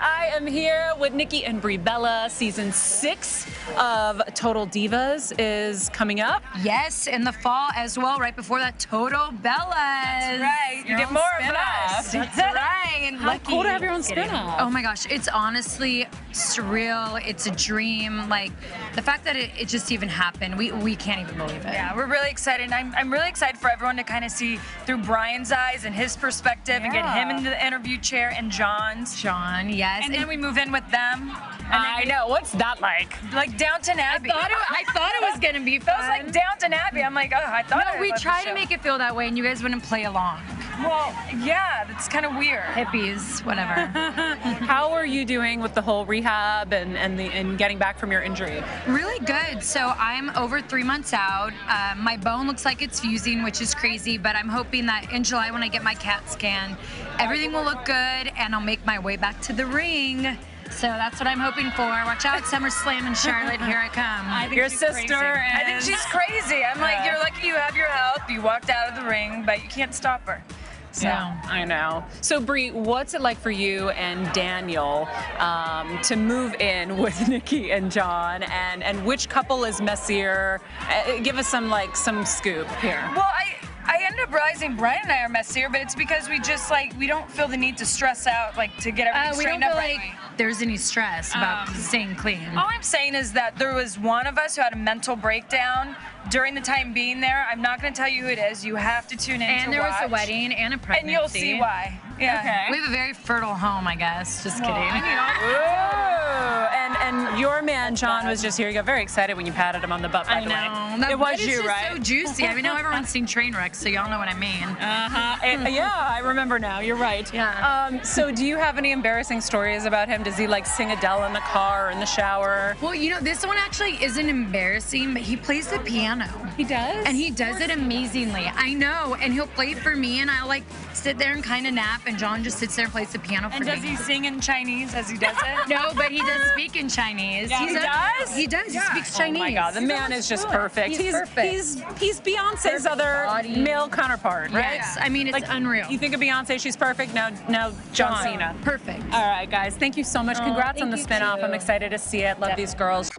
I am here with Nikki and Brie Bella. Season 6 of Total Divas is coming up. Yes, in the fall as well, right before that, Total Bellas. That's right. You get more of us. That's right. How cool to have your own spin-off. Oh my gosh, it's honestly surreal. It's a dream. Like, the fact that it just even happened, we can't even believe it. Yeah, we're really excited. I'm really excited for everyone to kind of see through Brian's eyes and his perspective and get him into the interview chair and John's. John, yes. And then we move in with them. And I know. What's that like? Like Downton Abbey. I thought it was gonna be fun. That was like Downton Abbey. I'm like, oh, I thought. No, we tried to make it feel that way, and you guys wouldn't play along. Well, yeah, that's kind of weird. Hippies, whatever. How are you doing with the whole rehab and getting back from your injury? Really good. So I'm over 3 months out. My bone looks like it's fusing, which is crazy, but I'm hoping that in July when I get my CAT scan, everything will look good and I'll make my way back to the ring. So that's what I'm hoping for. Watch out, SummerSlam in Charlotte, here I come. Your sister I think she's crazy. I'm like, you're lucky you have your health. You walked out of the ring, but you can't stop her. So. Yeah, I know. So Brie, what's it like for you and Daniel to move in with Nikki and John, and which couple is messier? Give us some scoop here. Well, I ended up realizing Brian and I are messier, but it's because we just we don't feel the need to stress out to get everything straightened up right away. There's any stress about staying clean. All I'm saying is that there was one of us who had a mental breakdown during the time being there. I'm not going to tell you who it is. You have to tune in and there was a wedding and a pregnancy. And you'll see why. Yeah. Okay. We have a very fertile home, I guess. Just kidding. And your man, John, was just here. You got very excited when you patted him on the butt, by the way. It was you, right? So juicy. I mean, now everyone's seen Trainwreck, so y'all know what I mean. Yeah, I remember now. You're right. Yeah. So do you have any embarrassing stories about him? Does he sing Adele in the car or in the shower? Well, this one actually isn't embarrassing, but he plays the piano. He does? And he does it amazingly. I know. And he'll play for me, and I'll sit there and kind of nap, and John just sits there and plays the piano for me. And does he sing in Chinese as he does it? No, but he does speak in Chinese. Yeah, he does? He does. He speaks Chinese. Oh my God, the man is just perfect. He's perfect. He's Beyonce's other male counterpart, right? Yes. I mean, it's unreal. You think of Beyonce, she's perfect. Now John Cena. Perfect. All right, guys. Thank you so much. Congrats on the spin-off. I'm excited to see it. Love these girls.